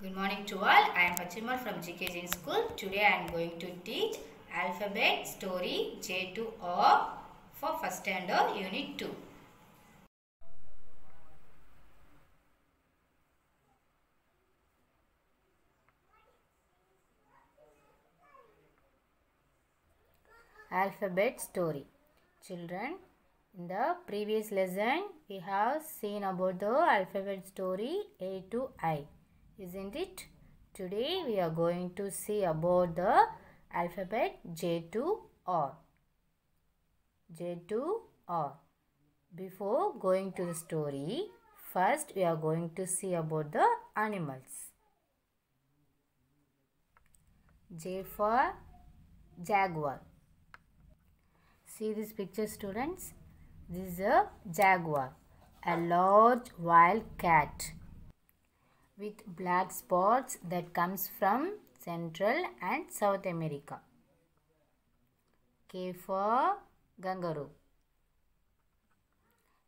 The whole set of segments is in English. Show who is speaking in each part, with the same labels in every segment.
Speaker 1: Good morning to all. I am Pachimal from GK Jain School. Today I am going to teach alphabet story J to O for first standard unit 2. Alphabet story. Children, in the previous lesson we have seen about the alphabet story A to I, isn't it? Today we are going to see about the alphabet J to R. J to R. Before going to the story, first we are going to see about the animals. J for jaguar. See this picture, students. This is a jaguar, a large wild cat with black spots that comes from Central and South America. K for kangaroo.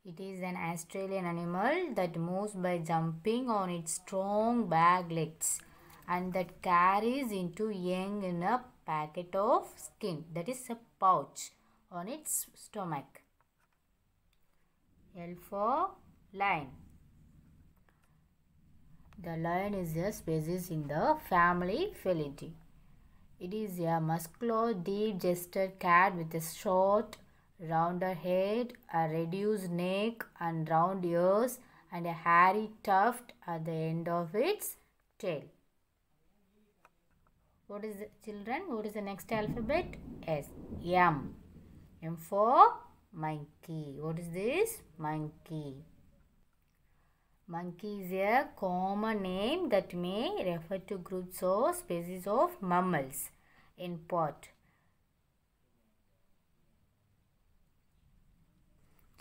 Speaker 1: It is an Australian animal that moves by jumping on its strong back legs and that carries into young in a packet of skin, that is a pouch, on its stomach. L for lion. The lion is a species in the family Felidae. It is a muscular, deep-chested cat with a short, rounder head, a reduced neck and round ears, and a hairy tuft at the end of its tail. What is children? What is the next alphabet? S. M. M for monkey. What is this? Monkey. Monkey is a common name that may refer to groups or species of mammals in part.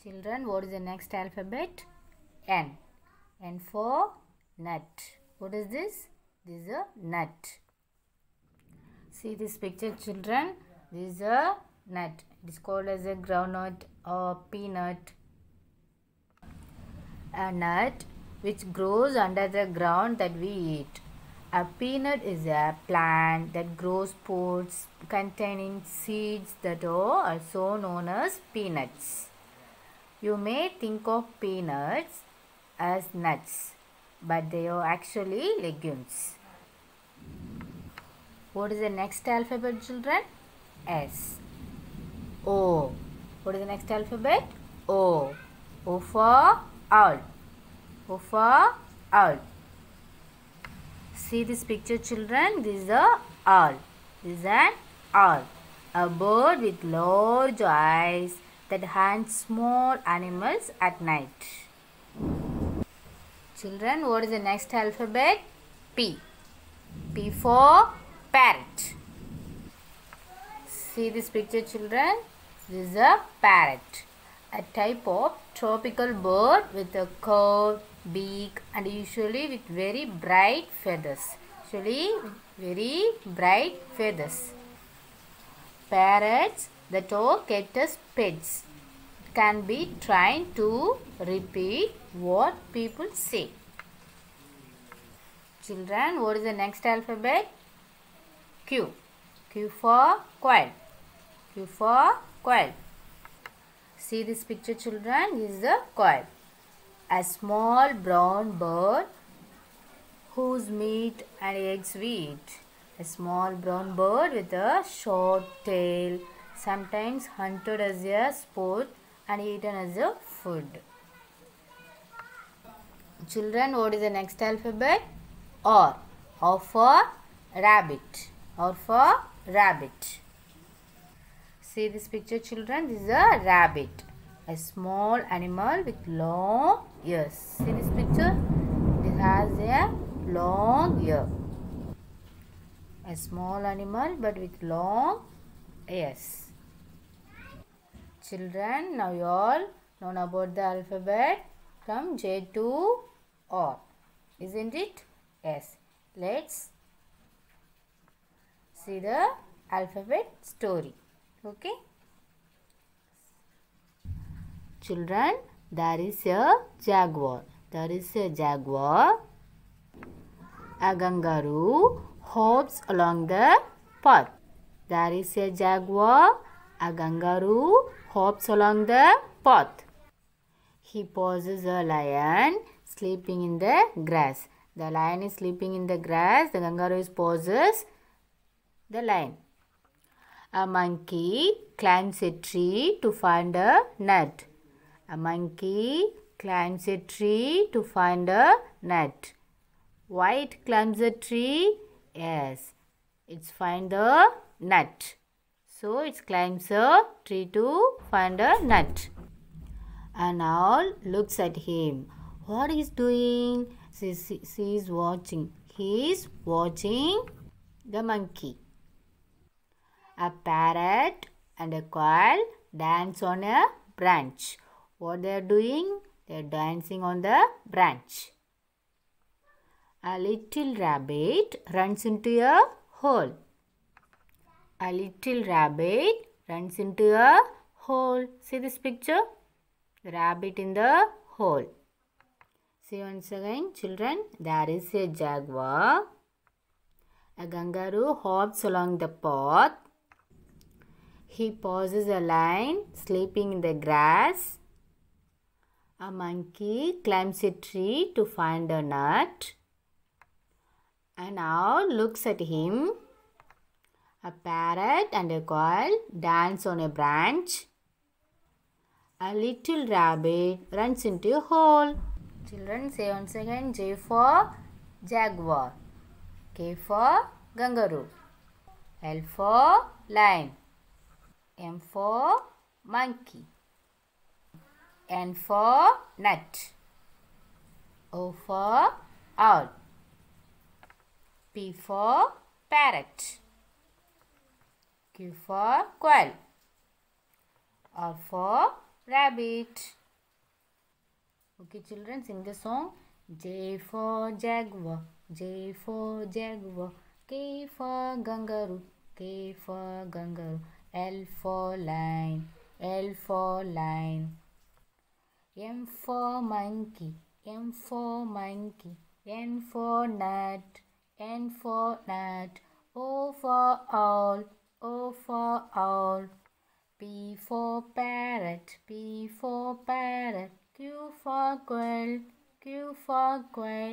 Speaker 1: Children, what is the next alphabet? N. N for nut. What is this? This is a nut. See this picture, children. This is a nut. It is called as a groundnut or peanut. A nut which grows under the ground that we eat. A peanut is a plant that grows pods containing seeds that are also known as peanuts. You may think of peanuts as nuts, but they are actually legumes. What is the next alphabet, children? S. O. What is the next alphabet? O. O for owl. O for owl. See this picture, children. This is a owl. This is an owl. A bird with large eyes that hunts small animals at night. Children, what is the next alphabet? P. P for parrot. See this picture, children. This is a parrot, a type of tropical bird with a curved beak and usually with very bright feathers. Parrots that are kept as pets can be trained to repeat what people say. Children, what is the next alphabet? Q. Q for quail. Q for quail. See this picture, children. This is a quail, a small brown bird whose meat and eggs we eat. A small brown bird with a short tail, sometimes hunted as a sport and eaten as a food. Children, what is the next alphabet? R. R for rabbit. R for rabbit. See this picture, children. This is a rabbit, a small animal with long ears. See this picture. This has a long ear. A small animal but with long ears. Children, now you all know about the alphabet from J to R, isn't it? Yes. Let's see the alphabet story. Okay. Children, there is a jaguar. There is a jaguar, A kangaroo hops along the path. There is a jaguar. A kangaroo hops along the path. He poses a lion sleeping in the grass. The lion is sleeping in the grass. The kangaroo poses the lion. A monkey climbs a tree to find a nut. A monkey climbs a tree to find a nut. Why it climbs a tree? Yes, it's find the nut. So it climbs a tree to find a nut. An owl looks at him. What is doing? She is watching. He is watching the monkey. A parrot and a quail dance on a branch. What they are doing? They are dancing on the branch. A little rabbit runs into a hole. A little rabbit runs into a hole. See this picture? The rabbit in the hole. See once again, children. There is a jaguar. A kangaroo hops along the path. He poses a lion sleeping in the grass. A monkey climbs a tree to find a nut. An owl looks at him. A parrot and a quail dance on a branch. A little rabbit runs into a hole. Children, say once again, J for jaguar, K for kangaroo, L for lion, M for monkey, N for nut, O for owl, P for parrot, Q for quail, R for rabbit. Okay, children, sing the song. J for jaguar, J for jaguar, K for kangaroo, K for kangaroo, L for lion, L for lion, M for monkey, M for monkey, N for nut, N for nut, O for owl, O for owl, P for parrot, P for parrot, Q for quail, Q for quail.